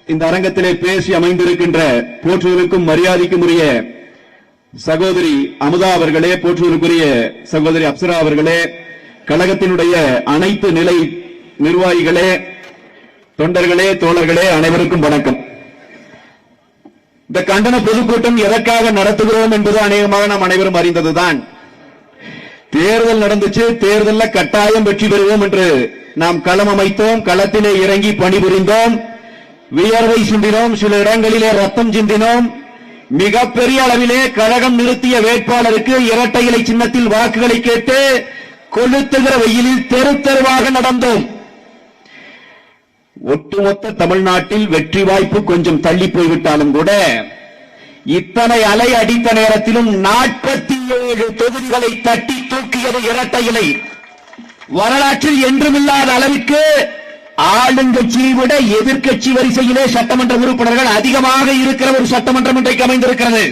இந்த அரங்கத்திலே பேசி அமைந்திருக்கின்ற போற்றுவதற்கும் மரியாதைக்கும் உரிய சகோதரி அமுதா அவர்களே, போற்றுவதற்குரிய சகோதரி அப்சரா அவர்களே, கழகத்தினுடைய அனைத்து நிலை நிர்வாகிகளே, தொண்டர்களே, தோழர்களே, அனைவருக்கும் வணக்கம். இந்த கண்டன பொதுக்கூட்டம் எதற்காக நடத்துகிறோம் என்பது அநேகமாக நாம் அனைவரும் அறிந்ததுதான். தேர்தல் நடந்துச்சு, தேர்தலில் கட்டாயம் வெற்றி பெறுவோம் என்று நாம் களம் அமைத்தோம், களத்திலே இறங்கி பணிபுரிந்தோம், வியர்வை சிந்தினோம், சில இடங்களிலே ரத்தம் சிந்தினோம். மிகப்பெரிய அளவிலே கழகம் நிறுத்திய வேட்பாளருக்கு இரட்டை இலை சின்னத்தில் வாக்குகளை கேட்டு கொளுத்துகிற வெயிலில் தெரு தெருவாக நடந்தோம். ஒட்டுமொத்த தமிழ்நாட்டில் வெற்றி வாய்ப்பு கொஞ்சம் தள்ளி போய்விட்டாலும் கூட இத்தனை அலை அடித்த நேரத்திலும் 47 தொகுதிகளை தட்டி தூக்கியது இரட்டை இலை. வரலாற்றில் என்றுமில்லாத அளவிற்கு ஆளுங்கட்சியை விட எதிர்க்கட்சி வரிசையிலே சட்டமன்ற உறுப்பினர்கள் அதிகமாக இருக்கிற ஒரு சட்டமன்றம் இன்றைக்கு அமைந்திருக்கிறது.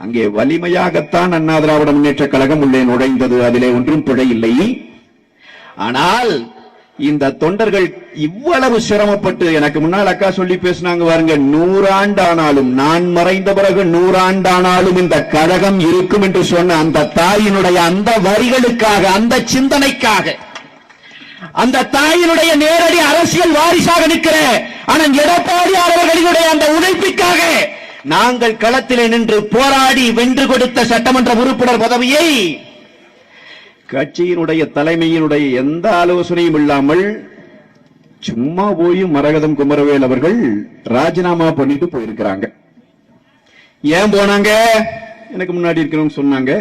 அங்கே வலிமையாகத்தான் அண்ணா திராவிட முன்னேற்ற கழகம் உள்ளே நுழைந்தது, அதிலே ஒன்றும் பிழை இல்லை. ஆனால் இந்த தொண்டர்கள் இவ்வளவு சிரமப்பட்டு, எனக்கு முன்னால் அக்கா சொல்லி பேசினாங்க பாருங்க, 100 ஆண்டானாலும், நான் மறைந்த பிறகு 100 ஆண்டானாலும் இந்த கழகம் இருக்கும் என்று சொன்ன அந்த தாயினுடைய அந்த வரிகளுக்காக, அந்த சிந்தனைக்காக, அந்த தாயினுடைய நேரடி அரசியல் வாரிசாக நிற்கிற ஆனால் எடப்பாடியார் அவர்களுடைய அந்த உழைப்பிற்காக நாங்கள் களத்திலே நின்று போராடி வென்று கொடுத்த சட்டமன்ற உறுப்பினர் பதவியை கட்சியினுடைய தலைமையினுடைய எந்த ஆலோசனையும் இல்லாமல் சும்மா போய் மரகதம் குமரவேல் அவர்கள் ராஜினாமா பண்ணிட்டு போயிருக்கிறாங்க. ஏன் போனாங்க? எனக்கு முன்னாடி இருக்கிறவங்க சொன்னாங்க.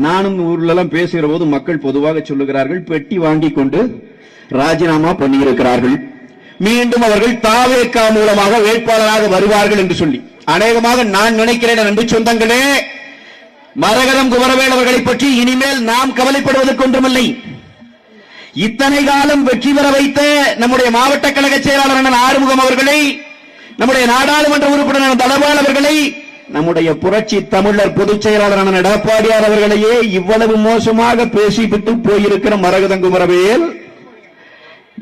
நானும் ஊர்ல எல்லாம் பேசுகிற போது மக்கள் பொதுவாக சொல்லுகிறார்கள், பெட்டி வாங்கி கொண்டு ராஜினாமா பண்ணியிருக்கிறார்கள், மீண்டும் அவர்கள் தாவேகா மூலமாக வேட்பாளராக வருவார்கள் என்று சொல்லி. அநேகமாக நான் நினைக்கிறேன் அன்பு சொந்தங்களே, மரகதம் குமரவேல் அவர்களை பற்றி இனிமேல் நாம் கவலைப்படுவதற்கு ஒன்றுமில்லை. இத்தனை காலம் வெற்றி பெற வைத்த நம்முடைய மாவட்ட கழக செயலாளர் ஆறுமுகம் அவர்களை, நம்முடைய நாடாளுமன்ற உறுப்பினர் தனபால் அவர்களை, நம்முடைய புரட்சி தமிழர் பொதுச் செயலாளரான எடப்பாடியார் அவர்களையே இவ்வளவு மோசமாக பேசிவிட்டு போயிருக்கிற மரகதம் குமரவேல்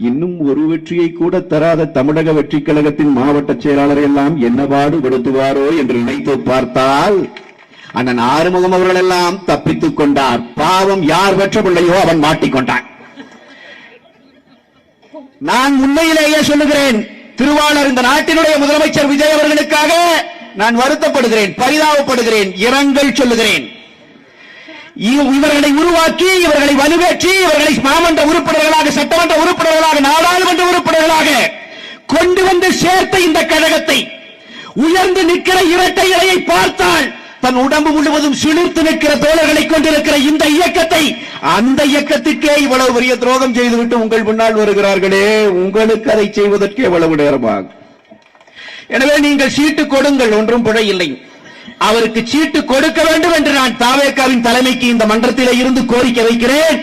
இன்னும் ஒரு வெற்றியை கூட தராத தமிழக வெற்றி கழகத்தின் மாவட்ட செயலாளர் எல்லாம் என்ன பாடுபடுத்துவாரோ என்று நினைத்து பார்த்தால் அண்ணன் ஆறுமுகம் அவர்கள் எல்லாம் தப்பித்துக் கொண்டார். பாவம், யார் பெற்ற பிள்ளையோ அவன் மாட்டிக்கொண்டான். நான் உண்மையிலேயே சொல்லுகிறேன், திருவாளர் இந்த நாட்டினுடைய முதலமைச்சர் விஜய் அவர்களுக்காக நான் வருத்தப்படுகிறேன், பரிதாபப்படுகிறேன், இரங்கல் சொல்லுகிறேன். இவர்களை உருவாக்கி, இவர்களை வலுவேற்றி, இவர்களை மாமன்ற உறுப்பினர்களாக, சட்டமன்ற உறுப்பினர்களாக, நாடாளுமன்ற உறுப்பினர்களாக கொண்டு வந்து சேர்த்த இந்த கழகத்தை, உயர்ந்து நிற்கிற இரட்டை இலையை பார்த்தால் தன் உடம்பு முழுவதும் சிலிர்த்து நிற்கிற தோழர்களை கொண்டிருக்கிற இந்த இயக்கத்தை, அந்த இயக்கத்துக்கே இவ்வளவு பெரிய துரோகம் செய்துவிட்டு உங்கள் முன்னால் வருகிறார்களே, உங்களுக்கு அதை செய்வதற்கு எவ்வளவு நேரமாகும்? எனவே நீங்கள் சீட்டு கொடுங்கள், ஒன்றும் பிழை இல்லை. அவருக்கு சீட்டு கொடுக்க வேண்டும் என்று நான் தாவேகாவின் தலைமைக்கு இந்த மன்றத்திலே இருந்து கோரிக்கை வைக்கிறேன்.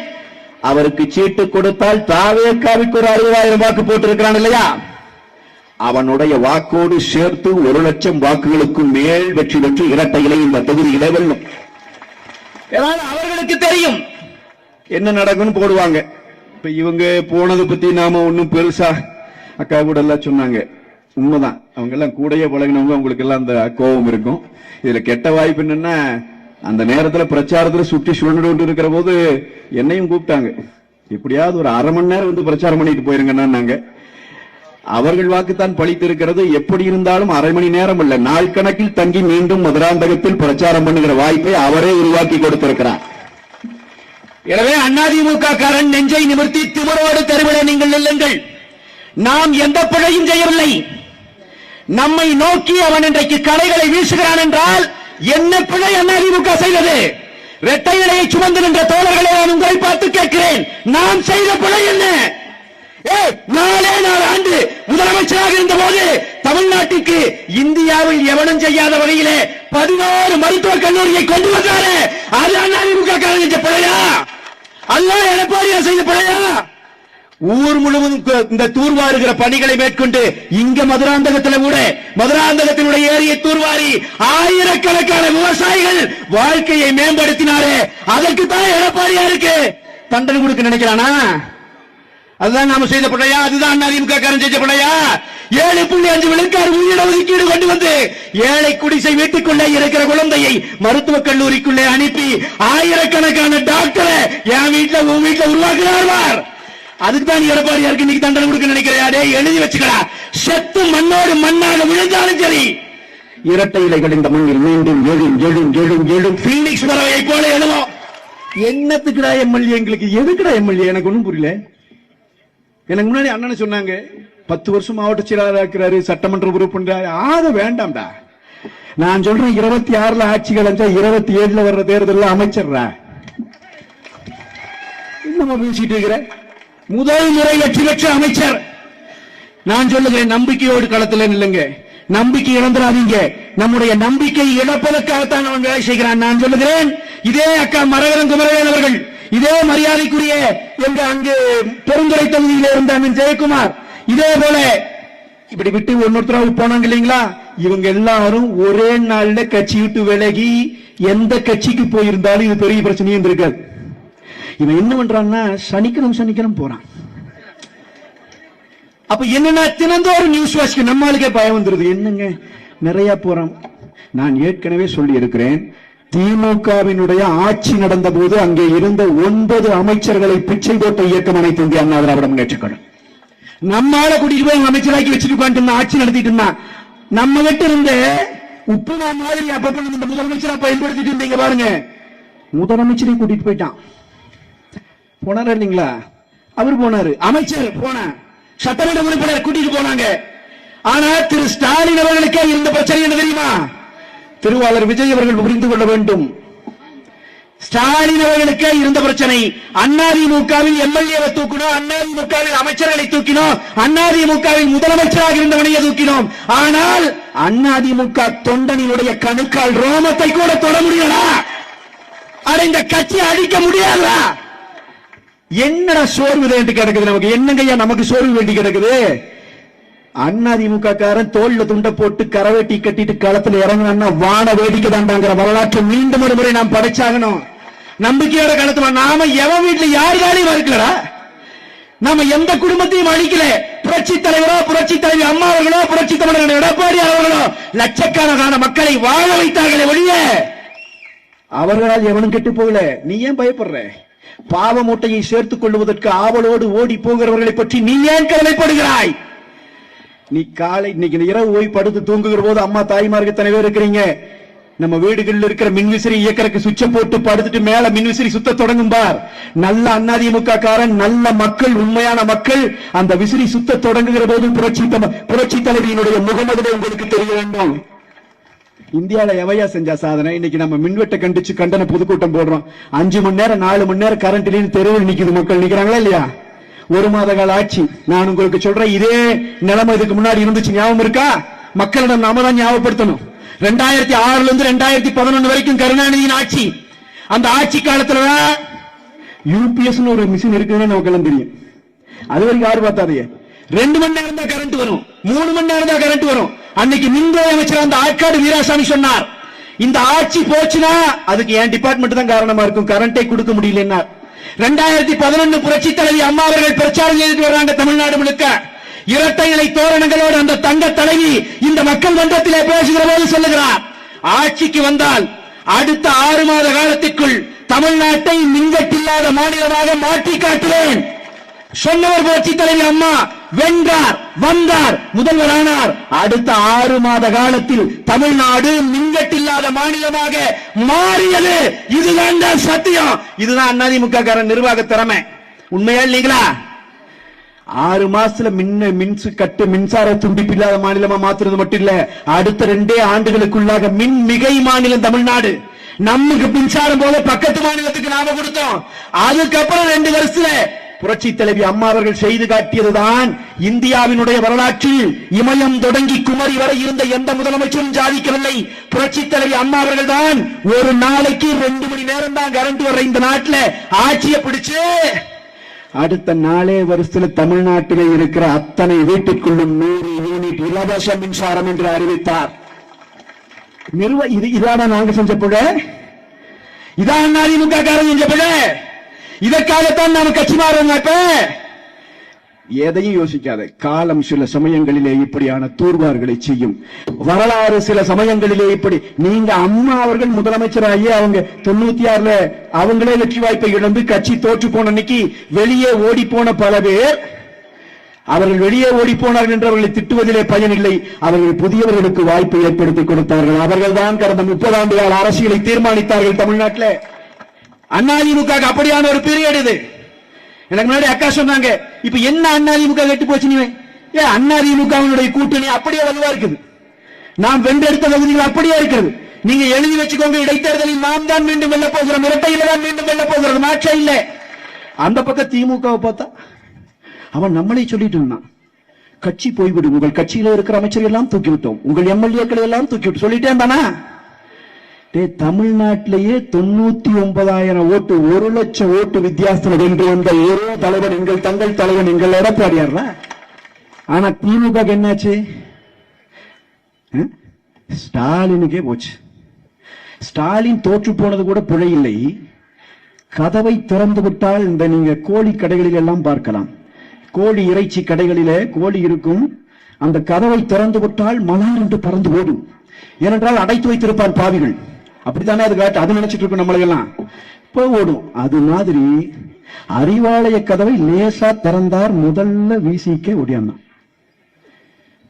அவருக்கு சீட்டு கொடுத்தால் தாவேகாவிற்கு ஒரு 60,000 வாக்கு போட்டிருக்கிறான் இல்லையா, அவனுடைய வாக்கோடு சேர்த்து 1,00,000 வாக்குகளுக்கு மேல் வெற்றி பெற்று இரட்டை இலை இந்த தொகுதியிலே வெல்லும். அவர்களுக்கு தெரியும் என்ன நடக்கும்னு போடுவாங்க. இப்ப இவங்க போனதை பத்தி நாம ஒன்னும் பெருசா, அக்கா கூட எல்லாம் சொன்னாங்க, உண்மைதான், அவங்க எல்லாம் கூடயே பழகினவங்க, அவங்களுக்கு எல்லாம் அந்த கோபம் இருக்கும். இதுல கெட்ட வாய்ப்பு என்னன்னா, அந்த நேரத்துல பிரச்சாரத்துல சுற்றி சுழண்டு கொண்டு இருக்கிற போது என்னையும் கூப்பிட்டாங்க, எப்படியாவது ஒரு 1/2 மணி நேரம் வந்து பிரச்சாரம் பண்ணிட்டு போயிருங்கன்னா. அவர்கள் வாக்குத்தான் பழித்திருக்கிறது. எப்படி இருந்தாலும் 1/2 மணி நேரம் இல்ல, நாள் கணக்கில் தங்கி மீண்டும் மதுராந்தகத்தில் பிரச்சாரம் பண்ணுகிற வாய்ப்பை அவரே உருவாக்கி கொடுத்திருக்கிறார். எனவே அதிமுக காரன் நெஞ்சை நிமிர்த்தி திமிரோடு தெருவிட நீங்கள் நில்லுங்கள். நாம் எந்த பிழையும் செய்யவில்லை. நம்மை நோக்கி அவன் இன்றைக்கு கலைகளை வீசுகிறான் என்றால் என்ன பிழை அதிமுக செய்தது? இரட்டை இலையை சுமந்து நின்ற தோழர்களை நான் உங்களை பார்த்து கேட்கிறேன், நாம் செய்த பிழை என்ன? 4 ஆண்டு முதலமைச்சராக இருந்த போது தமிழ்நாட்டுக்கு இந்தியாவில் எவனும் செய்யாத வகையிலே 16 மருத்துவக் கல்லூரியை கொண்டு வந்தாரு. அது அதிமுக செஞ்ச பிழையா? அல்ல எடப்பாடியார் செய்த பிழையா? ஊர் முழுவதும் இந்த தூர்வாருகிற பணிகளை மேற்கொண்டு இங்க மதுராந்தகத்தில் கூட மதுராந்தகத்தினுடைய ஏரியை தூர்வாரி ஆயிரக்கணக்கான விவசாயிகள் வாழ்க்கையை மேம்படுத்தினாரு. அதற்கு தான் எடப்பாடியாருக்கு தண்டனை கொடுக்க நினைக்கிறானா? அதுதான் நாம செய்த பிள்ளையா? அதுதான் அதிமுக காரன் செஞ்ச பிள்ளையா? 7.5 விழுக்காடு உயிர் ஒதுக்கீடு கொண்டு வந்து ஏழை குடிசை வீட்டுக்குள்ளே இருக்கிற குழந்தையை மருத்துவக் கல்லூரிக்குள்ளே அனுப்பி ஆயிரக்கணக்கான டாக்டரை என் வீட்டுல உன் வீட்டுல உருவாக்குறார். அதுக்கு தான் எடப்பாடியாருக்கு இன்னைக்கு தண்டனை கொடுக்க நினைக்கிறேன். எழுதி வச்சுக்கலாம். செத்து மண்ணோடு மண்ணாக விழுந்தாலும் சரி, இரட்டை இலைகள் இந்த மண்ணில் மீண்டும் எழும் எழும் எழும் எழும் பீனிக்ஸ் பறவையை போல எழுவோம். என்னத்துக்குடா எம்எல்ஏ? எங்களுக்கு எதுக்குடா எம்எல்ஏ? எனக்கு ஒண்ணும் புரியல. எனக்கு முன்னாடி அண்ணன் சொன்னாங்க 10 வருஷம் மாவட்ட செயலாளர் இருக்கிறாரு, சட்டமன்ற உறுப்பினர். ஆக வேண்டாம்டா. நான் சொல்றேன் 26ல ஆட்சி கலைஞ்சா 27ல வர்ற தேர்தலில் அமைச்சர்ரா. நம்ம பேசிட்டு இருக்கிற முதல் முறை வெற்றி பெற்ற அமைச்சர். நான் சொல்லுகிறேன், நம்பிக்கையோடு களத்தில் நில்லுங்க. நம்பிக்கை இழந்துடாதீங்க. நம்முடைய நம்பிக்கை இழப்பதற்காகத்தான் அவன் வேலை செய்கிறான். நான் சொல்லுகிறேன், இதே அக்கா மரகதம் குமரவேல் அவர்கள், இதே மரியாதைக்குரிய எங்க அங்கு பெருந்துறை தொகுதியில் இருந்த அண்ணன் ஜெயக்குமார், இதே போல இப்படி விட்டு ஒன்னொருத்தராக போனாங்க இல்லைங்களா? இவங்க எல்லாரும் ஒரே நாள்ல கட்சி விட்டு விலகி எந்த கட்சிக்கு போயிருந்தாலும் இது பெரிய பிரச்சனையும் இருக்காது. இவன் என்ன பண்றான்னா, சனிக்கிழமை போறான். அப்ப என்னன்னா, தினந்தோறும் நியூஸ் வாசிக்க நம்மளுக்கே பயம் வந்துருது. என்னங்க நிறைய போறோம். நான் ஏற்கனவே சொல்லி இருக்கிறேன், திமுகவினுடைய ஆட்சி நடந்த போது அங்கே இருந்த 9 அமைச்சர்களை பிச்சை போட்ட இயக்கம் அனைத்து இந்திய அண்ணா திராவிட முன்னேற்றக் கழகம். நம்மால கூட்டிட்டு போய் அமைச்சராக்கி வச்சிருக்கான், ஆட்சி நடத்திட்டு இருந்தான். நம்ம கிட்ட இருந்த உப்புமா மாதிரி அப்ப இந்த முதலமைச்சரா பயன்படுத்திட்டு இருந்தீங்க பாருங்க. முதலமைச்சரை கூட்டிட்டு போயிட்டான். போனாரா இல்லீங்களா? அவர் போனாரு, அமைச்சர் போன, சட்டமன்ற உறுப்பினர் கூட்டிட்டு போனாங்க. ஆனா திரு ஸ்டாலின் அவர்களுக்கே இருந்த பிரச்சனை என்ன தெரியுமா? திருவாளர் விஜய் அவர்கள் புரிந்து கொள்ள வேண்டும். ஸ்டாலின் அவர்களுக்கே இருந்த பிரச்சனை, அதிமுகவில் எம்எல்ஏவை தூக்கினோம், அதிமுகவில் அமைச்சர்களை தூக்கினோம், அதிமுகவில் முதலமைச்சராக இருந்தவனையே தூக்கினோம். ஆனால் அதிமுக தொண்டனினுடைய கணுக்கால் ரோமத்தை கூட தொட முடியலா? இந்த கட்சி அழிக்க முடியாதா? என்னடா சோர்வு என்று கிடக்குது நமக்கு? என்னங்கய்யா நமக்கு சோர்வு வேண்டி கிடக்குது? அதிமுக காரன் தோல்ல துண்டை போட்டு கரவேட்டி கட்டிட்டு களத்துல இறங்கினா வான வேடிக்கை தாண்டாங்கிற வரலாற்றை மீண்டும் ஒரு முறை நாம் படைச்சாகணும். நம்பிக்கையோட களத்துல நாம எவன் வீட்டுல யாரு காலையும் இருக்கலடா. நாம எந்த குடும்பத்தையும் அழிக்கல. புரட்சி தலைவரோ, புரட்சி தலைவி அம்மா அவர்களோ, புரட்சி தமிழர் எடப்பாடி அவர்களோ லட்சக்கணக்கான மக்களை வாழ வைத்தார்களே ஒழிய அவர்களால் எவனும் கெட்டு போகல. நீ ஏன் பயப்படுற? பாவ மூட்டையை சேர்த்துக் கொள்வதற்கு ஆவலோடு ஓடி போகிறவர்களை பற்றி நீ ஏன் கவலைப்படுகிறாய்? நீ காலை இன்னைக்கு இரவு போய் படுத்து தூங்குகிற போது அம்மா தாய்மார்கள் தனி பேர் இருக்கிறீங்க. நம்ம வீடுகளில் இருக்கிற மின்விசிறி இயக்கறக்கு சுவிட்ச போட்டு படுத்துட்டு மேல மின்விசிறி சுத்த தொடங்கும் பார். நல்ல அதிமுக காரன், நல்ல மக்கள், உண்மையான மக்கள் அந்த விசிறி சுத்த தொடங்குகிற போது புரட்சி தலைவியினுடைய முகமதுரை உங்களுக்கு தெரிய வேண்டும். இந்தியால எவையா செஞ்சா சாதனை? இன்னைக்கு நம்ம மின்வெட்டை கண்டிச்சு கண்டன பொதுக்கூட்டம் போடுறோம். 5 மணி நேரம் 4 மணி நேரம் கரண்ட் இல்லைன்னு தெருவில் நிக்குது மக்கள். நிக்கிறாங்களா இல்லையா? 1 மாத கால ஆட்சி. நான் உங்களுக்கு சொல்றேன், இதே நிலைமை இதுக்கு முன்னாடி இருந்துச்சு. ஞாபகம் இருக்கா? மக்களிடம் நாம தான் ஞாபகப்படுத்தணும். 2006 இருந்து 2011 வரைக்கும் கருணாநிதியின் ஆட்சி. அந்த ஆட்சி காலத்துல யூபிஎஸ் ஒரு மிஷின் இருக்குன்னு நமக்கு எல்லாம் தெரியும். அது வரைக்கும் யாரு பார்த்தாதே. 2 மணி நேரம் தான் கரண்ட் வரும், 3 மணி நேரம் தான் கரண்ட் வரும். அன்னைக்கு மின்துறை அமைச்சர் அந்த ஆற்காடு வீராசாமி சொன்னார், இந்த ஆட்சி போச்சுன்னா அதுக்கு என் டிபார்ட்மெண்ட் தான் காரணமா இருக்கும், கரண்டே கொடுக்க முடியலன்னா. 2011 புரட்சி தலைவி அம்மா அவர்கள் பிரச்சாரம் செய்துட்டு வர்றாங்க தமிழ்நாடு முழுக்க. இரட்டை இலை தோரணங்களோடு அந்த தங்க தலைவி இந்த மக்கள் மன்றத்திலே பேசுகிற போது சொல்லுகிறார், ஆட்சிக்கு வந்தால் அடுத்த 6 மாத காலத்திற்குள் தமிழ்நாட்டை மின்வெட்டில்லாத மாநிலமாக மாற்றி காட்டுவேன். சொன்னவர் புரட்சி தலைவி அம்மா. வென்றார், வந்தார், முதல்வர் ஆனார். அடுத்த 6 மாத காலத்தில் தமிழ்நாடு மின்வெட்டில்லாத மாநிலமாக மாறியது. இதுதான் சத்தியம். இதுதான் அதிமுக காரன் நிர்வாக திறமை. உண்மையா இல்லீங்களா? 6 மாசத்துல மின்சார துண்டிப்பு இல்லாத மாநிலமா மாத்துறது மட்டும் இல்ல, அடுத்த 2 ஆண்டுகளுக்குள்ளாக மின் மிகை மாநிலம் தமிழ்நாடு. நமக்கு மின்சாரம் போல பக்கத்து மாநிலத்துக்கு நாம கொடுத்தோம். அதுக்கப்புறம் 2 வருஷத்துல புரட்சி தலைவி அம்மா அவர்கள் செய்து காட்டியதுதான் இந்தியாவினுடைய வரலாற்றில் இமயம் தொடங்கி குமரி வரை இருந்த எந்த முதலமைச்சரும் சாதிக்கவில்லை. புரட்சி தலைவி அம்மா அவர்கள் தான் ஒரு நாளைக்கு 2 மணி நேரம் தான் கரண்ட் வர்ற இந்த நாட்டில் ஆட்சியை பிடிச்சு அடுத்த 4 வருஷத்துல தமிழ்நாட்டிலே இருக்கிற அத்தனை வீட்டுக்குள்ளும் 100 யூனிட் இலவச மின்சாரம் என்று அறிவித்தார். இதான நாங்க செஞ்ச பிழ, இதான் அதிமுக காரன் செஞ்ச பிழ. இதற்காகத்தான் நாம கட்சி மாறுவோம். இப்ப எதையும் யோசிக்காத. காலம் சில சமயங்களிலே இப்படியான தூர்வார்களை செய்யும். வரலாறு சில சமயங்களிலே இப்படி. நீங்க அம்மா அவர்கள் முதலமைச்சராகி அவங்க 96ல அவங்களே வெற்றி வாய்ப்பை இழந்து கட்சி தோற்று போன அன்னைக்கு வெளியே ஓடி போன பல பேர், அவர்கள் வெளியே ஓடி போனார்கள் என்று அவர்களை திட்டுவதிலே பயனில்லை. அவர்கள் புதியவர்களுக்கு வாய்ப்பை ஏற்படுத்தி கொடுத்தார்கள். அவர்கள் தான் கடந்த 30 ஆண்டுகால அரசியலை தீர்மானித்தார்கள் தமிழ்நாட்டில். அதிமுக அப்படியான ஒரு பீரியட் இது. எனக்கு முன்னாடி அக்கா சொன்னாங்க, இப்ப என்ன அதிமுக கெட்டு போச்சு? நீ அதிமுகவினுடைய கூட்டணி அப்படியே வலுவா இருக்குது. நாம் வென்றெடுத்த தொகுதிகள் அப்படியே இருக்கிறது. நீங்க எழுதி வச்சுக்கோங்க, இடைத்தேர்தலில் நாம் தான் மீண்டும் வெல்ல போகிறோம், இரட்டையில தான் மீண்டும் வெல்ல போகிறது, மாற்றம் இல்லை. அந்த பக்கம் திமுகவை பார்த்தா அவன் நம்மளே சொல்லிட்டு இருந்தான், கட்சி போய்விடும், உங்கள் கட்சியில இருக்கிற அமைச்சர்கள் எல்லாம் தூக்கிவிட்டோம், உங்கள் எம்எல்ஏக்களை எல்லாம் தூக்கிவிட்டு சொல்லிட்டே இருந்தானா? தமிழ்நாட்டிலேயே 99,000 ஓட்டு, 1 லட்சம் ஓட்டு வித்தியாசத்தில் வென்று வந்த ஒரே தலைவன் எங்கள் தங்கள் தலைவன் எங்கள் எடப்பாடியார். ஆனா திமுக என்னாச்சு? ஸ்டாலினுக்கே போச்சு. ஸ்டாலின் தோற்று போனது கூட பிழை இல்லை. கதவை திறந்து விட்டால் இந்த நீங்க கோழி கடைகளில் எல்லாம் பார்க்கலாம், கோழி இறைச்சி கடைகளிலே கோழி இருக்கும், அந்த கதவை திறந்து விட்டால் மலர் என்று பறந்து ஓடும். ஏனென்றால் அடைத்து வைத்திருப்பான் பாவிகள். அப்படித்தானே அது காட்டு, அது நினைச்சிட்டு இருக்கும் நம்மளெல்லாம் இப்ப ஓடும். அது மாதிரி அறிவாலய கதவை லேசா திறந்தார், முதல்ல வீசிக்க ஓடியாந்தான்.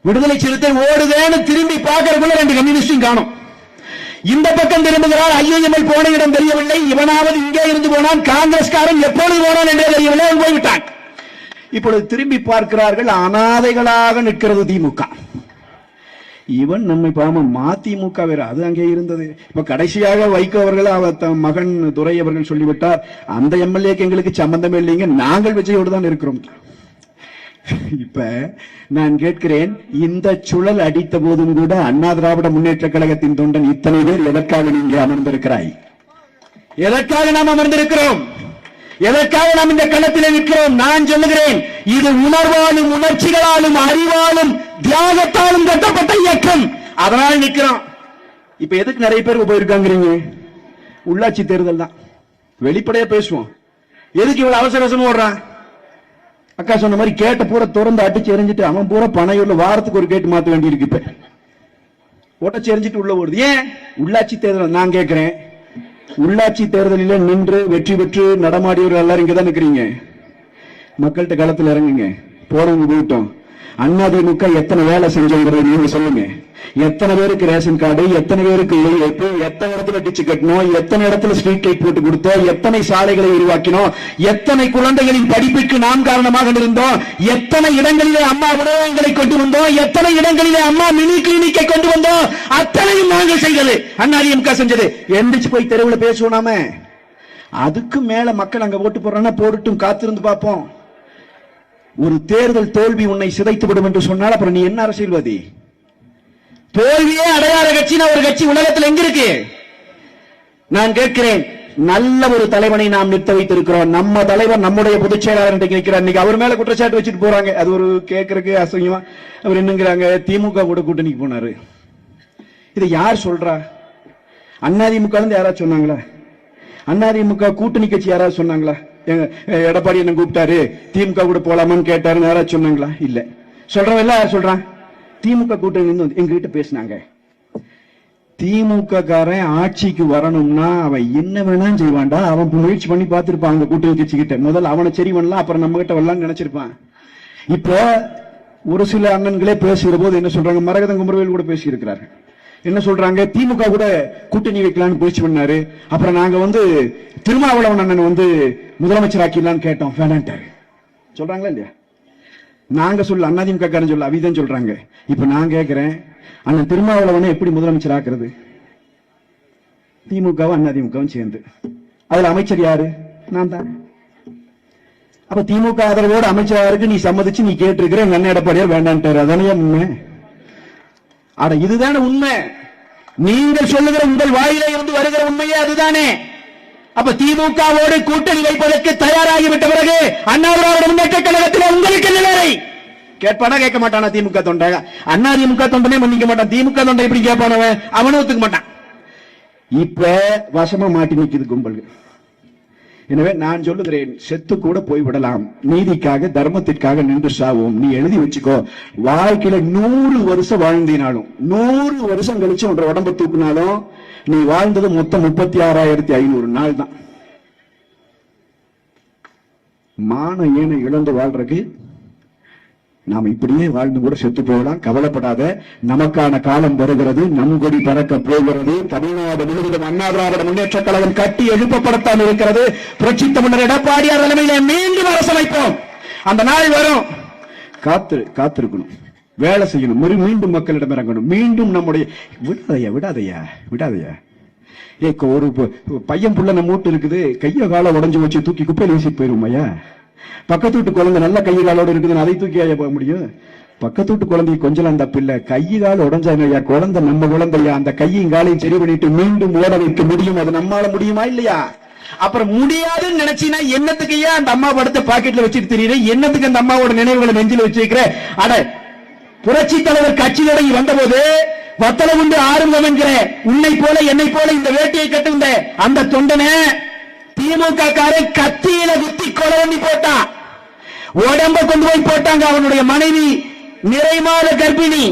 விடுதலை சிறுத்தை ஓடுதேன்னு திரும்பி பார்க்கறதுக்குள்ள 2 கம்யூனிஸ்டும் காணும். இந்த பக்கம் திரும்புகிறார், ஐஎம்எல் போன இடம் தெரியவில்லை, இவனாவது இங்கே இருந்து போனான், காங்கிரஸ்காரன் எப்பொழுது போனான் என்றே தெரியவில்லை, அவன் போய்விட்டான். இப்பொழுது திரும்பி பார்க்கிறார்கள், அனாதைகளாக நிற்கிறது திமுக. இவன் நம்மை பாம மதிமுக வேற, அது அங்கே இருந்தது. இப்ப கடைசியாக வைகோ அவர்கள் அவர் மகன் துரை அவர்கள் சொல்லிவிட்டார், அந்த எம்எல்ஏக்கு எங்களுக்கு சம்பந்தமே இல்லைங்க, நாங்கள் விஜயோடு தான் இருக்கிறோம். இப்ப நான் கேட்கிறேன், இந்த சுழல் அடித்த போதும் கூட அண்ணா திராவிட முன்னேற்ற கழகத்தின் தொண்டன் இத்தனை பேர் எதற்காக நீங்க அமர்ந்திருக்கிறாய்? எதற்காக நாம் அமர்ந்திருக்கிறோம்? எதற்காக நாம் இந்த களத்திலே நிற்கிறோம்? நான் சொல்லுகிறேன், இது உணர்வாலும் உணர்ச்சிகளாலும் அறிவாலும் தியாகத்தாலும் கட்டப்பட்ட இயக்கம். அதனால் நிற்கிறோம். இப்ப எதுக்கு நிறைய பேர் போயிருக்காங்கிறீங்க? உள்ளாட்சி தேர்தல் தான். வெளிப்படையா பேசுவோம். எதுக்கு இவ்வளவு அவசர அவசரம் ஓடுறான்? அக்கா சொன்ன மாதிரி கேட்ட பூரா திறந்து அடிச்சு எரிஞ்சிட்டு அவன் பூரா பனையூர்ல வாரத்துக்கு ஒரு கேட்டு மாத்த வேண்டி இருக்கு. இப்ப ஓட்டச்சு எரிஞ்சிட்டு உள்ள ஓடுது. ஏன்? உள்ளாட்சி தேர்தல். நான் கேட்கிறேன், உள்ளாட்சி தேர்தலில் நின்று வெற்றி பெற்று நடமாடியவர்கள் எல்லாரும் இங்கதான் நிக்கிறீங்க. மக்கள்கிட்ட களத்தில் இறங்குங்க, போறவங்க போயிட்டோம். அதிமுக எத்தனை வேலை செஞ்சோங்கிறது நீங்க சொல்லுங்க. எத்தனை பேருக்கு ரேஷன் கார்டு, எத்தனை பேருக்கு இழப்பு, எத்தனை இடத்துல டிச்சு கட்டணும், எத்தனை இடத்துல ஸ்ட்ரீட் லைட் போட்டு கொடுத்தோம், எத்தனை சாலைகளை உருவாக்கினோம், எத்தனை குழந்தைகளின் படிப்புக்கு நாம் காரணமாக இருந்தோம், எத்தனை இடங்களிலே அம்மா உணவகங்களை கொண்டு வந்தோம், எத்தனை இடங்களிலே அம்மா மினி கிளினிக்கை கொண்டு வந்தோம், அத்தனையும் நாங்கள் செய்தது, அதிமுக செஞ்சது. எந்திரிச்சு போய் தெருவில் பேசுவோம் நாம. அதுக்கு மேல மக்கள் அங்க ஓட்டு போடுறாங்கன்னா போடட்டும், காத்திருந்து பார்ப்போம். ஒரு தேர்தல் தோல்வி உன்னை சிதைத்து விடும் என்று சொன்னால் அப்புறம் நீ என்ன அரசியல்வாதி? தோல்வியே அடையாள கட்சினா ஒரு கட்சி உலகத்தில் எங்க இருக்கு? நான் கேட்கிறேன், நல்ல ஒரு தலைவனை நாம் நிறுத்த வைத்திருக்கிறோம். நம்ம தலைவர் நம்முடைய பொதுச் செயலாளர் நிற்கிறார். இன்னைக்கு அவர் மேல குற்றச்சாட்டு வச்சுட்டு போறாங்க. அது ஒரு கேட்கறதுக்கு அசங்கியமா. அவர் என்னங்கிறாங்க, திமுக கூட கூட்டணிக்கு போனாரு. இதை யார் சொல்றா? அதிமுக இருந்து யாராவது சொன்னாங்களா? அதிமுக கூட்டணி கட்சி யாராவது சொன்னாங்களா? எடப்பாடி என்ன கூப்பிட்டாரு, திமுக கூட போலாமான்னு கேட்டாரு, யாராவது சொன்னாங்களா? இல்ல. சொல்றவன் எல்லாம் யார் சொல்றான்? திமுக கூட்டணி எங்ககிட்ட பேசினாங்க. திமுக காரன் ஆட்சிக்கு வரணும்னா அவன் என்ன வேணாம் செய்வான்டா. அவன் முயற்சி பண்ணி பார்த்திருப்பான் அந்த கூட்டணி கட்சி கிட்ட. முதல்ல அவனை சரி பண்ணலாம், அப்புறம் நம்ம கிட்ட வரலாம்னு நினைச்சிருப்பான். இப்போ ஒரு சில அண்ணன்களே பேசுகிற போது என்ன சொல்றாங்க, மரகதம் குமரவேல் கூட பேசி இருக்கிறார்கள். என்ன சொல்றாங்க, திமுக கூட கூட்டணி வைக்கலாம்னு முயற்சி பண்ணாரு, அப்புறம் நாங்க திருமாவளவன் அண்ணன் முதலமைச்சர் ஆக்கிடலான்னு கேட்டோம், வேணான்ட்டாரு. சொல்றாங்களா இல்லையா? நாங்க சொல்ல, அதிமுக காரன் சொல்ல, அவிதான் சொல்றாங்க. இப்ப நான் கேட்கிறேன், அண்ணன் திருமாவளவனை எப்படி முதலமைச்சர் ஆக்குறது? திமுகவும் அதிமுகவும் சேர்ந்து. அதுல அமைச்சர் யாரு? நான் தான். அப்ப திமுக ஆதரவோடு அமைச்சருக்கு நீ சம்மதிச்சு நீ கேட்டிருக்கிற, எங்க அண்ணன் எடப்பாடியார் வேண்டான்ட்டாரு. அதானே உண்மை? அட இதுதானே உண்மை. நீங்கள் சொல்லுகிற உங்கள் வாயிலே இருந்து வருகிற உண்மையே அதுதானே. அப்ப திமுகவோடு கூட்டணி வைப்பதற்கு தயாராகிவிட்ட பிறகு அண்ணா திராவிட முன்னேற்ற கழகத்தில் உங்களுக்கு என்ன வேலை? கேட்பானா? கேட்க மாட்டானா? திமுக தொண்டை அதிமுக தொண்டனே மன்னிக்க மாட்டான். திமுக தொண்டை எப்படி கேட்பானவன்? அவனும் ஒத்துக்க மாட்டான். இப்ப வசமா மாட்டி நிக்குது கும்பல். எனவே நான் சொல்லுகிறேன், செத்து கூட போய் விடலாம், நீதிக்காக தர்மத்திற்காக நின்று சாவோம். நீ எழுதி வச்சுக்கோ, வாழ்க்கையில 100 வருஷம் வாழ்ந்தினாலும் 100 வருஷம் கழிச்சு உன்ற உடம்ப தூக்குனாலும் நீ வாழ்ந்தது மொத்தம் 36,500 நாள் தான். மான ஏனை இழந்து வாழ்றதுக்கு நாம் இப்படியே வாழ்ந்து கூட செத்து போகலாம். கவலைப்படாத, நமக்கான காலம் வருகிறது, நம் கொடி பறக்க போகிறது. தமிழ்நாடு முழுவதும் அண்ணா திராவிட முன்னேற்ற கழகம் கட்டி எழுப்பப்படத்தான் இருக்கிறது. புரட்சி தமிழர் எடப்பாடியார் தலைமையிலே மீண்டும் அரசு அமைப்போம். அந்த நாள் வரும், காத்திருக்கணும், வேலை செய்யணும், மீண்டும் மக்களிடம் இறங்கணும், மீண்டும் நம்முடைய விடாதையா. ஒரு பையன் புள்ள நம்ம வீட்டு இருக்குது, கைய கால உடஞ்சு வச்சு தூக்கி குப்பையில் வீசி போயிருமையா? பக்கத்து வீட்டு குழந்தை நல்ல கைய காலோடு இருக்குதுன்னு அதை தூக்கி போக முடியும்? பக்கத்து வீட்டு குழந்தை கொஞ்சம் அந்த பிள்ளை கைய கால உடஞ்சாங்க ஐயா, குழந்தை நம்ம குழந்தையா, அந்த கையும் காலையும் சரி பண்ணிட்டு மீண்டும் ஓட வைக்க முடியும். அது நம்மால முடியுமா இல்லையா? அப்புறம் முடியாதுன்னு நினைச்சீனா என்னத்துக்கு ஐயா அந்த அம்மா படத்தை பாக்கெட்ல வச்சுட்டு தெரியுது? என்னத்துக்கு அந்த அம்மாவோட நினைவுகளை நெஞ்சில் வச்சிருக்கிற? அட, புரட்சி தலைவர் கட்சி தொடங்கி வந்தபோது வத்தல உண்டு ஆரம்பம் என்கிற உன்னை போல என்னை போல இந்த வேட்டியை கட்டுந்த அந்த தொண்டனை திமுக காரை கத்தியில குத்தி கொலை பண்ணி போட்டான். உடம்ப கொண்டு போய் போட்டாங்க. அவனுடைய மனைவி நிறைமாத கர்ப்பிணி.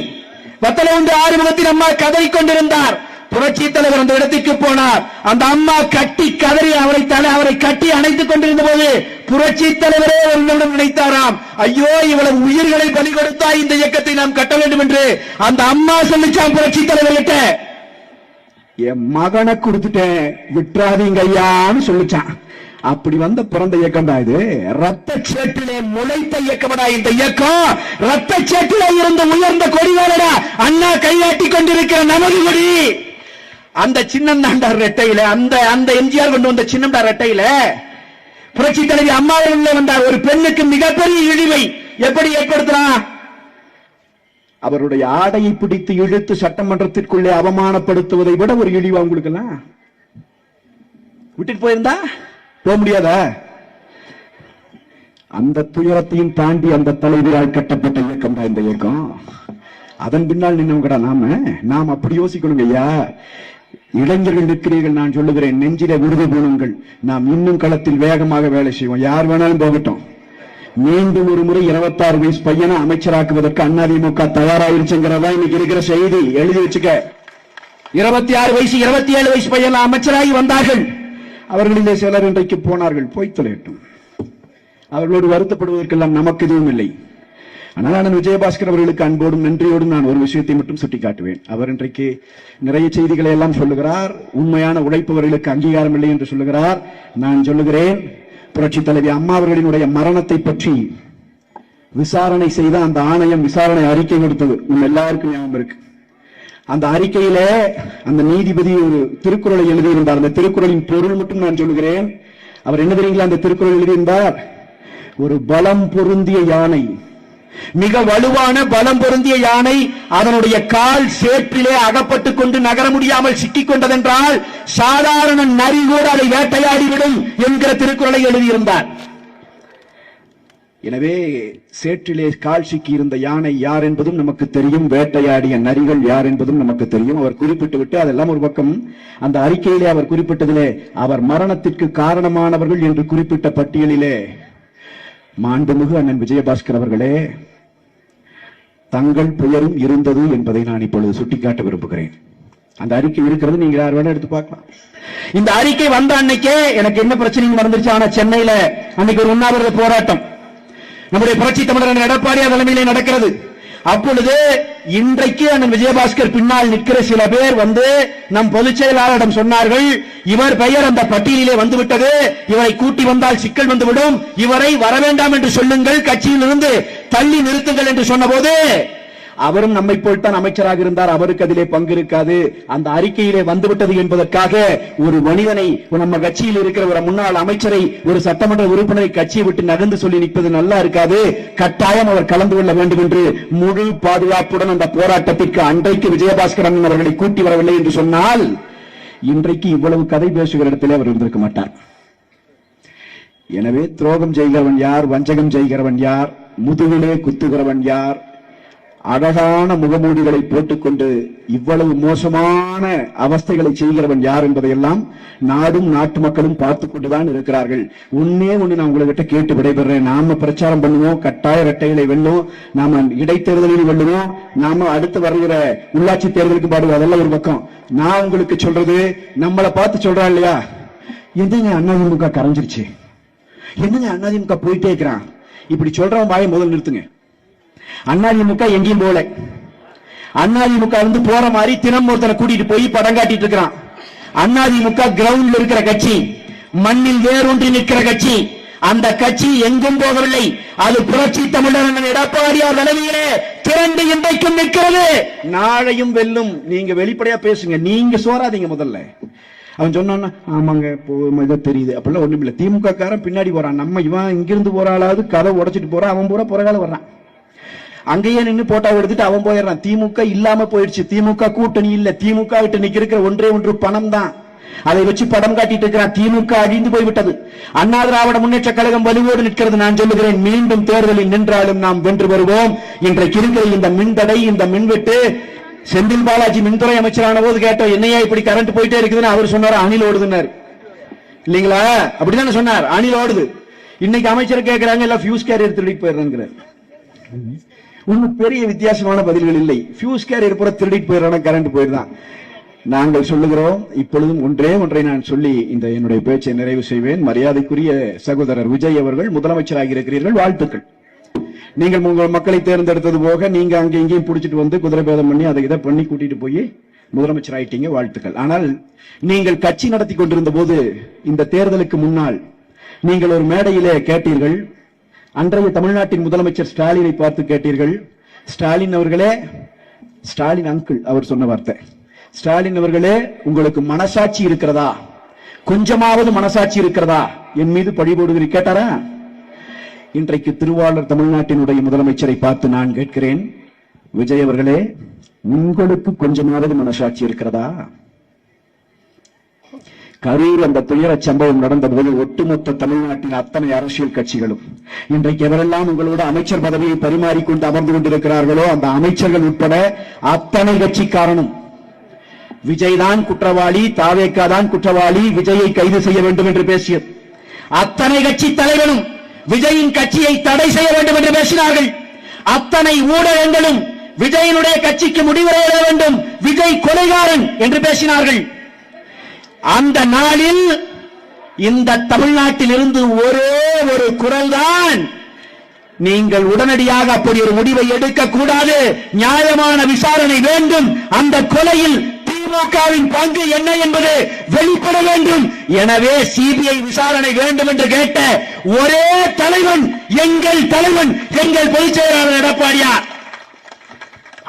வத்தல உண்டு ஆறுமுகத்தின் அம்மா கதறி கொண்டிருந்தார். புரட்சி தலைவர் அந்த இடத்துக்கு போனார். அந்த அம்மா கட்டி கதறி அவரை கட்டி அணைத்துக் கொண்டிருந்த போது புரட்சி தலைவரே ஒரு நிமிடம் நினைத்தாராம், ஐயோ இவ்வளவு உயிர்களை பலி கொடுத்தா இந்த இயக்கத்தை நாம் கட்ட வேண்டும் என்று அந்த அம்மா சொல்லிச்சான் புரட்சி தலைவர்கிட்ட. என் மகனை கொடுத்துட்டேன், விட்டுறாதீங்க ஐயான்னு சொல்லிச்சான். அப்படி வந்த பிறந்த இயக்கம் தான் இது. ரத்த சேற்றிலே முளைத்த இயக்கமடா இந்த இயக்கம். ரத்த சேற்றிலே இருந்த உயர்ந்த கொடிகாலடா அண்ணா கையாட்டி கொண்டிருக்கிற நமது கொடி. அந்த சின்னம் தாண்டா ரெட்டையில, அந்த எம்ஜிஆர் கொண்டு வந்த சின்னம் ரெட்டையில புரட்சி தலைவி அம்மாவை உள்ள வந்தார். ஒரு பெண்ணுக்கு மிகப்பெரிய இழிவை எப்படி ஏற்படுத்தலாம்? அவருடைய ஆடையை பிடித்து இழுத்து சட்டமன்றத்திற்குள்ளே அவமானப்படுத்துவதை விட ஒரு இழிவா உங்களுக்கு எல்லாம்? விட்டுட்டு போயிருந்தா போக முடியாதா? அந்த துயரத்தையும் தாண்டி அந்த தலைவரால் கட்டப்பட்ட இயக்கம் தான் இந்த இயக்கம். அதன் பின்னால் நின்னவங்கடா நாம் அப்படி யோசிக்கணுங்க ஐயா. இளைஞர்கள் இருக்கிறீர்கள், நான் சொல்லுகிறேன், நெஞ்சில விருது போனுங்கள். நாம் இன்னும் களத்தில் வேகமாக வேலை செய்வோம். யார் வேணாலும் போகட்டும். மீண்டும் ஒரு முறை 26 வயசு பையனை அமைச்சராக்குவதற்கு அதிமுக தயாராயிருச்சுங்கிறதா இன்னைக்கு இருக்கிற செய்தி. எழுதி வச்சுக்க. 26 வயசு 27 வயசு பையன் அமைச்சராகி வந்தார்கள். அவர்களிலே சிலர் இன்றைக்கு போனார்கள். போய் தொலையட்டும். அவர்களோடு வருத்தப்படுவதற்கெல்லாம் நமக்கு எதுவும் இல்லை. ஆனால் நான் விஜயபாஸ்கர் அவர்களுக்கு அன்போடும் நன்றியோடும் நான் ஒரு விஷயத்தை மட்டும் சுட்டிக்காட்டுவேன். அவர் இன்றைக்கு நிறைய செய்திகளை எல்லாம் சொல்லுகிறார். உண்மையான உழைப்பவர்களுக்கு அங்கீகாரம் இல்லை என்று சொல்லுகிறார். நான் சொல்லுகிறேன், புரட்சி தலைவி அம்மா அவர்களினுடைய மரணத்தை பற்றி விசாரணை செய்த அந்த ஆணையம் விசாரணை அறிக்கை கொடுத்தது நம்ம எல்லாருக்கும் ஞாபகம் இருக்கு. அந்த அறிக்கையில அந்த நீதிபதி ஒரு திருக்குறளை எழுதியிருந்தார். அந்த திருக்குறளின் பொருள் மட்டும் நான் சொல்லுகிறேன். அவர் என்ன தெரியுங்களா அந்த திருக்குறள் எழுதியிருந்தார்? ஒரு பலம் பொருந்திய யானை, மிக வலுவான பலம் பொருந்திய யானை அதனுடைய கால் சேற்றிலே அகப்பட்டுக் கொண்டு நகர முடியாமல் சிக்கிக் கொண்டதென்றால் சாதாரண நரி கூட அதை வேட்டையாடிவிடும் என்கிற திருக்குறளை எழுதியிருந்தார். எனவே சேற்றிலே கால் சிக்கி இருந்த யானை யார் என்பதும் நமக்கு தெரியும், வேட்டையாடிய நரிகள் யார் என்பதும் நமக்கு தெரியும். அவர் குறிப்பிட்டு விட்டு அதெல்லாம் ஒரு பக்கம். அந்த அறிக்கையிலே அவர் குறிப்பிட்டதிலே அவர் மரணத்திற்கு காரணமானவர்கள் என்று குறிப்பிட்ட பட்டியலிலே மாண்புமிகு அண்ணன் விஜயபாஸ்கர் அவர்களே தங்கள் பெயரும் இருந்தது என்பதை நான் இப்பொழுது சுட்டிக்காட்ட விரும்புகிறேன். அந்த அறிக்கை இருக்கிறது, நீங்க யார் வேணா எடுத்து பார்க்கலாம். இந்த அறிக்கை வந்த அன்னைக்கே எனக்கு என்ன பிரச்சனை நடந்துச்சு. ஆனா சென்னையில அன்னைக்கு ஒரு உண்ணாவிரத போராட்டம் நம்முடைய புரட்சி தமிழர் எடப்பாடியார் தலைமையிலே நடக்கிறது. அப்பொழுது இன்றைக்கு அண்ணன் விஜயபாஸ்கர் பின்னால் நிற்கிற சில பேர் வந்து நம் பொதுச் செயலாளரிடம் சொன்னார்கள், இவர் பெயர் அந்த பட்டியலிலே வந்துவிட்டது, இவரை கூட்டி வந்தால் சிக்கல் வந்துவிடும், இவரை வரவேண்டாம் என்று சொல்லுங்கள், கட்சியிலிருந்து தள்ளி நிறுத்துங்கள் என்று சொன்னபோது அவரும் நம்மை போல்தான் அமைச்சராக இருந்தார், அவருக்கு அதிலே பங்கு இருக்காது. அந்த அறிக்கையிலே வந்துவிட்டது என்பதற்காக ஒரு மனிதனை, நம்ம கட்சியில் இருக்கிற ஒரு முன்னாள் அமைச்சரை, ஒரு சட்டமன்ற உறுப்பினரை கட்சியை விட்டு நகர்ந்து சொல்லி நிற்பது நல்லா இருக்காது. கட்டாயம் அவர் கலந்து கொள்ள வேண்டும் என்று முழு பாதுகாப்புடன் அந்த போராட்டத்திற்கு அன்றைக்கு விஜயபாஸ்கர் அண்ணன் அவர்களை கூட்டி வரவில்லை என்று சொன்னால் இன்றைக்கு இவ்வளவு கதை பேசுகிற இடத்திலே அவர் இருந்திருக்க மாட்டார். எனவே துரோகம் செய்கிறவன் யார், வஞ்சகம் செய்கிறவன் யார், முதுகிலே குத்துகிறவன் யார், அழகான முகமூடிகளை போட்டுக்கொண்டு இவ்வளவு மோசமான அவஸ்தைகளை செய்கிறவன் யார் என்பதையெல்லாம் நாடும் நாட்டு மக்களும் பார்த்துக் கொண்டுதான் இருக்கிறார்கள். ஒன்னே ஒண்ணு நான் உங்ககிட்ட கேட்டு விடைபெறேன். நாம பிரச்சாரம் பண்ணுவோம், கட்டாய இரட்டைகளை வெல்லும், நாம இடைத்தேர்தலில் வெல்லுவோம், நாம அடுத்து வருகிற உள்ளாட்சி தேர்தலுக்கு பாடுவோம். அதெல்லாம் ஒரு பக்கம். நான் உங்களுக்கு சொல்றது, நம்மளை பார்த்து சொல்றான் இல்லையா, என்னங்க அதிமுக கரைஞ்சிருச்சு, என்னங்க அதிமுக போயிட்டே இருக்கிறான், இப்படி சொல்றவன் வாயை முதல் நிறுத்துங்க. அதிமுக எங்கேயும் போல. அதிமுக வந்து போற மாதிரி தினம் ஒருத்தனை கூட்டிட்டு போய் படம் காட்டிட்டு இருக்கிறான். அதிமுக கிரவுண்ட்ல இருக்கிற கட்சி, மண்ணில் வேரூன்றி நிற்கிற கட்சி. அந்த கட்சி எங்கும் போகவில்லை. அது புரட்சி தமிழர் எடப்பாடியார் தலைமையிலே திரண்டு இன்றைக்கும் நிற்கிறது. நாளையும் வெல்லும். நீங்க வெளிப்படையா பேசுங்க, நீங்க சோறாதீங்க. முதல்ல அவன் சொன்னான்னா ஆமாங்க தெரியுது அப்படிலாம் ஒண்ணும் இல்ல. திமுக காரன் பின்னாடி போறான், நம்ம இவன் இங்கிருந்து போறாளாவது கதை உடைச்சிட்டு போறான், அவன் பூரா புறகால வர்றான். அங்கேயே நின்று போட்டோ எடுத்துட்டு அவன் போயிடுறான். திமுக இல்லாம போயிடுச்சு, திமுக கூட்டணி இல்ல, திமுக கிட்ட நிக்கிற ஒன்றே ஒன்று பணம் தான். அதை வச்சு படம் காட்டிட்டு இருக்கிறான். திமுக அழிந்து போய்விட்டது. அண்ணா திராவிட முன்னேற்ற கழகம் வலுவோடு நிற்கிறது. நான் சொல்லுகிறேன், மீண்டும் தேர்தலில் நின்றாலும் நாம் வென்று வருவோம். இன்றைக்கு இருக்கிற இந்த மின்தடை, இந்த மின்வெட்டு, செந்தில் பாலாஜி மின்துறை அமைச்சரான போது கேட்டோம், என்னையா இப்படி கரண்ட் போயிட்டே இருக்குதுன்னு. அவர் சொன்னார் அணில் ஓடுதுன்னாரு இல்லீங்களா? அப்படித்தானே சொன்னார், அணில் ஓடுது. இன்னைக்கு அமைச்சர் கேட்கிறாங்க, எல்லாம் ஃபியூஸ் கேரியர் திருடிட்டு போயிடுறாங்கிறார். ஒன்னும் பெரிய வித்தியாசமான பதில்கள் இல்லை. ஃபியூஸ் கேரியர் பூரா திருடிட்டு போயிடுறாங்க, கரண்ட் போயிடுதான். நாங்கள் சொல்லுகிறோம், இப்பொழுதும் ஒன்றை நான் சொல்லி இந்த என்னுடைய பேச்சை நிறைவு செய்வேன். மரியாதைக்குரிய சகோதரர் விஜய் அவர்கள் முதலமைச்சராக இருக்கிறீர்கள், வாழ்த்துக்கள். நீங்கள் உங்கள் மக்களை தேர்ந்தெடுத்தது போக நீங்க அங்கே இங்கேயும் பிடிச்சிட்டு வந்து குதிரை பேதம் பண்ணி அதை இதை பண்ணி கூட்டிட்டு போய் முதலமைச்சர் ஆயிட்டீங்க, வாழ்த்துக்கள். ஆனால் நீங்கள் கட்சி நடத்தி கொண்டிருந்த போது, இந்த தேர்தலுக்கு முன்னால் நீங்கள் ஒரு மேடையிலே கேட்டீர்கள், அன்றைய தமிழ்நாட்டின் முதலமைச்சர் ஸ்டாலினை பார்த்து கேட்டீர்கள், ஸ்டாலின் அவர்களே, ஸ்டாலின் அங்கிள் அவர் சொன்ன வார்த்தை, ஸ்டாலின் அவர்களே உங்களுக்கு மனசாட்சி இருக்கிறதா, கொஞ்சமாவது மனசாட்சி இருக்கிறதா, என் மீது பழி போடுகிறீர் கேட்டாரா? இன்றைக்கு திருவாளர் தமிழ்நாட்டினுடைய முதலமைச்சரை பார்த்து நான் கேட்கிறேன், விஜய் அவர்களே உங்களுக்கு கொஞ்சமாவது மனசாட்சி இருக்கிறதா? கரூர் அந்த துயர சம்பவம் நடந்தபோது ஒட்டுமொத்த தமிழ்நாட்டின் அத்தனை அரசியல் கட்சிகளும், இன்றைக்கு எவரெல்லாம் உங்களோட அமைச்சர் பதவியை பரிமாறிக்கொண்டு அமர்ந்து கொண்டிருக்கிறார்களோ அந்த அமைச்சர்கள் உட்பட அத்தனை கட்சிக்காரனும் விஜய் தான் குற்றவாளி, தாவேகா தான் குற்றவாளி, விஜயை கைது செய்ய வேண்டும் என்று பேசியது. அத்தனை கட்சி தலைவரும் விஜயின் கட்சியை தடை செய்ய வேண்டும் என்று பேசினார்கள். அத்தனை ஊடகங்களும் விஜயனுடைய கட்சிக்கு முடிவுரை எழுத வேண்டும், விஜய் கொலைகாரன் என்று பேசினார்கள். அந்த நாளில் இந்த தமிழ்நாட்டில் இருந்து ஒரே ஒரு குரல் தான், நீங்கள் உடனடியாக அப்படி ஒரு முடிவை எடுக்க கூடாது, நியாயமான விசாரணை வேண்டும், அந்த கொலையில் திமுகவின் பங்கு என்ன என்பது வெளிப்பட வேண்டும், எனவே சிபிஐ விசாரணை வேண்டும் என்று கேட்ட ஒரே தலைவன் எங்கள் தலைவன், எங்கள் பொதுச் செயலாளர் எடப்பாடியார்.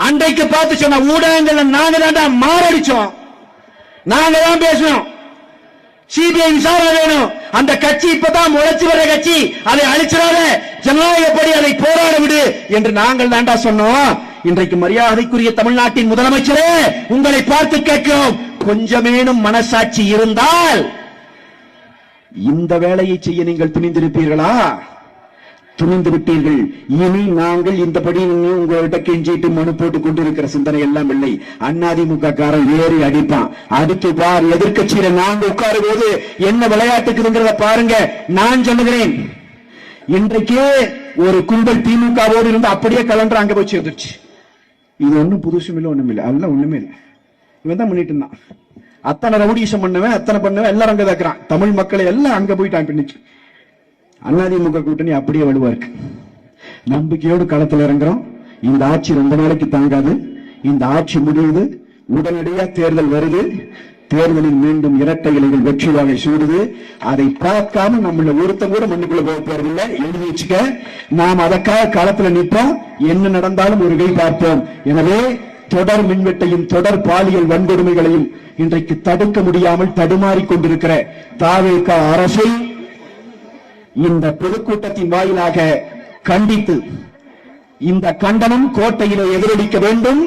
அன்றைக்கு பார்த்து சொன்ன ஊடகங்கள் நாங்க தான் மாரடிச்சோம், நாங்க தான் பேசணும், சிபிஐ விசாரணை வேணும், அந்த கட்சி இப்பதான் முளைச்சு வர கட்சி, அதை அழிச்சிடாத, ஜனநாயகப்படி அதை போராட விடு என்று நாங்கள் தாண்டா சொன்னோம். இன்றைக்கு மரியாதைக்குரிய தமிழ்நாட்டின் முதலமைச்சரே உங்களை பார்த்து கேட்கிறோம், கொஞ்சமேனும் மனசாட்சி இருந்தால் இந்த வேலையை செய்ய நீங்கள் துணிந்திருப்பீர்களா? துணிந்து விட்டீர்கள். இனி நாங்கள் இந்தபடி உங்கள்கிட்ட கெஞ்சிட்டு மனு போட்டுக் கொண்டிருக்கிற சிந்தனை எல்லாம் இல்லை. அதிமுக காரன் ஏறி அடிப்பான், அடுத்து பார் எதிர்கட்சியில நாங்க உட்காரும் போது என்ன விளையாட்டுக்குதுங்கிறத பாருங்க. நான் சொல்லுகிறேன், இன்றைக்கே ஒரு கும்பல் திமுகவோடு இருந்து அப்படியே கலண்டர் அங்க போய் சேர்ந்துருச்சு. இது ஒண்ணும் புதுசும் இல்லை, ஒண்ணும் இல்லை, அதெல்லாம் ஒண்ணுமே இல்லை. இவன் தான் பண்ணிட்டு இருந்தான், அத்தனை ரவுடிசம் பண்ணுவேன், அத்தனை பண்ணுவேன், எல்லாரும் அங்க தாக்குறான். தமிழ் மக்களை எல்லாம் அங்க போயிட்டான். பின்னிச்சு அதிமுக கூட்டணி அப்படியே வலுவா இருக்கு. நம்பிக்கையோடு களத்தில் இறங்குறோம். இந்த ஆட்சி ரொம்ப நாளைக்கு தாங்காது, இந்த ஆட்சி முடியுது, உடனடியா தேர்தல் வருது, தேர்தலில் மீண்டும் இரட்டை இலைகள் வெற்றி வாகை சூடுது. அதை பார்க்காம நம்மள ஒருத்தம் கூட மண்ணுக்குள்ள போக போறதில்லை, எழுதி வச்சுக்க. நாம் அதற்காக களத்துல நிற்போம், என்ன நடந்தாலும் ஒரு கை பார்ப்போம். எனவே தொடர் மின்வெட்டையும் தொடர் பாலியல் வன்கொடுமைகளையும் இன்றைக்கு தடுக்க முடியாமல் தடுமாறிக் கொண்டிருக்கிற தாவேகா அரசை இந்த பொதுக்கூட்டத்தின் வாயிலாக கண்டித்து, இந்த கண்டனம் கோட்டையிலே எதிரொலிக்க வேண்டும்.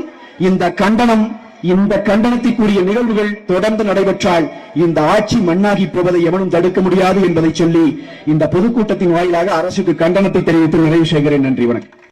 இந்த கண்டனத்திற்குரிய நிகழ்வுகள் தொடர்ந்து நடைபெற்றால் இந்த ஆட்சி மண்ணாகி போவதை எவனும் தடுக்க முடியாது என்பதை சொல்லி இந்த பொதுக்கூட்டத்தின் வாயிலாக அரசுக்கு கண்டனத்தை தெரிவித்து நிறைவு செய்கிறேன். நன்றி, வணக்கம்.